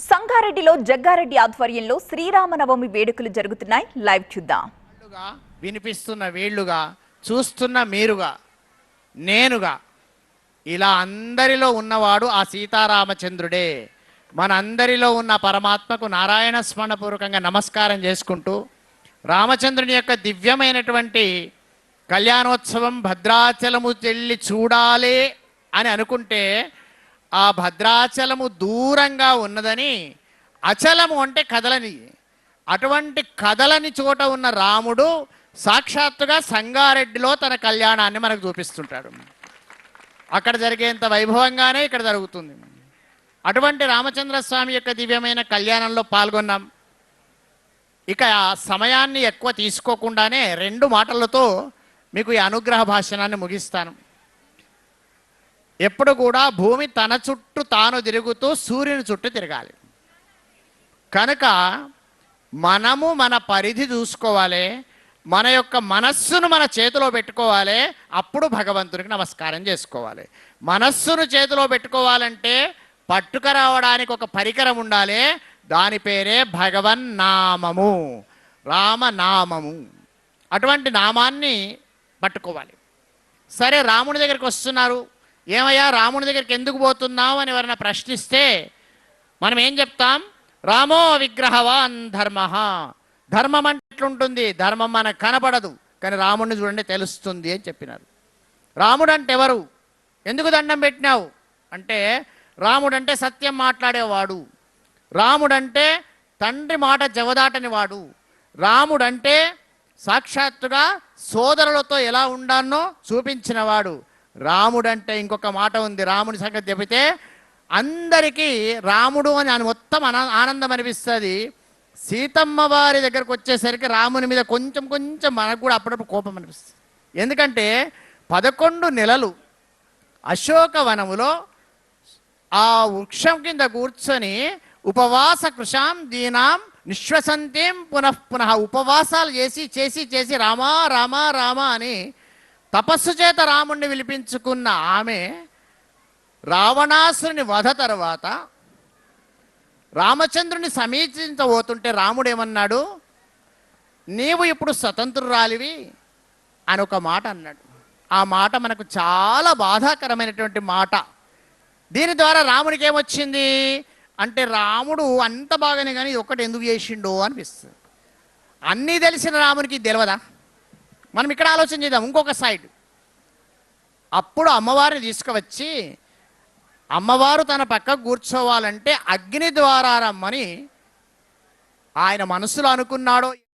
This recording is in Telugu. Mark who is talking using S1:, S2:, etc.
S1: సంగారెడ్డిలో జగ్గారెడ్డి ఆధ్వర్యంలో శ్రీరామనవమి వేడుకలు జరుగుతున్నాయి. లైవ్ చూద్దాం.
S2: వినిపిస్తున్న వీళ్ళుగా, చూస్తున్న మీరుగా, నేనుగా, ఇలా అందరిలో ఉన్నవాడు ఆ సీతారామచంద్రుడే. మన అందరిలో ఉన్న పరమాత్మకు నారాయణ స్మరణపూర్వకంగా నమస్కారం చేసుకుంటూ, రామచంద్రుని యొక్క దివ్యమైనటువంటి కళ్యాణోత్సవం భద్రాచలము వెళ్ళి చూడాలి అని అనుకుంటే ఆ భద్రాచలము దూరంగా ఉన్నదని, అచలము అంటే కదలని, అటువంటి కదలని చోట ఉన్న రాముడు సాక్షాత్తుగా సంగారెడ్డిలో తన కళ్యాణాన్ని మనకు చూపిస్తుంటాడు. అక్కడ జరిగేంత వైభవంగానే ఇక్కడ జరుగుతుంది. అటువంటి రామచంద్రస్వామి యొక్క దివ్యమైన కళ్యాణంలో పాల్గొన్నాం. ఇక ఆ సమయాన్ని ఎక్కువ తీసుకోకుండానే 2 మాటలతో మీకు ఈ అనుగ్రహ భాషణాన్ని ముగిస్తాను. ఎప్పుడు కూడా భూమి తన చుట్టూ తాను తిరుగుతూ సూర్యుని చుట్టూ తిరగాలి. కనుక మనము మన పరిధి చూసుకోవాలి, మన యొక్క మనస్సును మన చేతిలో పెట్టుకోవాలి. అప్పుడు భగవంతునికి నమస్కారం చేసుకోవాలి. మనస్సును చేతిలో పెట్టుకోవాలంటే పట్టుకురావడానికి ఒక పరికరం ఉండాలి. దాని పేరే భగవన్నామము, రామనామము. అటువంటి నామాన్ని పట్టుకోవాలి. సరే, రాముడి దగ్గరికి వస్తున్నారు, ఏమయ్యా రాముడి దగ్గరికి ఎందుకు పోతున్నావు అని ఎవరైనా ప్రశ్నిస్తే మనం ఏం చెప్తాం? రామో విగ్రహవాన్ ధర్మ. ధర్మం అంటే ఎట్లుంటుంది? ధర్మం మనకు కనపడదు, కానీ రాముడిని చూడండి తెలుస్తుంది అని చెప్పినారు. రాముడు అంటే ఎవరు? ఎందుకు దండం పెట్టినావు అంటే, రాముడంటే సత్యం మాట్లాడేవాడు, రాముడంటే తండ్రి మాట జవదాటని వాడు, రాముడంటే సాక్షాత్తుగా సోదరులతో ఎలా ఉండానో చూపించినవాడు. రాముడంటే ఇంకొక మాట ఉంది, రాముడి సంగతి చెబితే అందరికీ రాముడు అని మొత్తం ఆనందం అనిపిస్తుంది. సీతమ్మ వారి దగ్గరకు వచ్చేసరికి రాముని మీద కొంచెం మనకు కూడా అప్పుడప్పుడు కోపం అనిపిస్తుంది. ఎందుకంటే 11 నెలలు అశోకవనములో ఆ వృక్షం కింద కూర్చొని ఉపవాస కృషాం దీనాం నిశ్వసంతేం పునఃపునః ఉపవాసాలు చేసి రామా రామా రామా అని తపస్సు చేత రాముణ్ణి విలిపించుకున్న ఆమె రావణాసురుని వధ తర్వాత రామచంద్రుని సమీచించబోతుంటే రాముడు ఏమన్నాడు? నీవు ఇప్పుడు స్వతంత్రురాలివి అని ఒక మాట అన్నాడు. ఆ మాట మనకు చాలా బాధాకరమైనటువంటి మాట. దీని ద్వారా రాముడికి ఏమొచ్చింది అంటే, రాముడు అంత బాగానే కానీ ఒక్కటి ఎందుకు చేసిండో అనిపిస్తుంది. అన్నీ తెలిసిన రామునికి తెలియదా? మనం ఇక్కడ ఆలోచన చేద్దాం. ఇంకొక సైడ్, అప్పుడు అమ్మవారిని తీసుకువచ్చి అమ్మవారు తన పక్కకు కూర్చోవాలంటే అగ్ని ద్వారా రమ్మని ఆయన మనసులో అనుకున్నాడో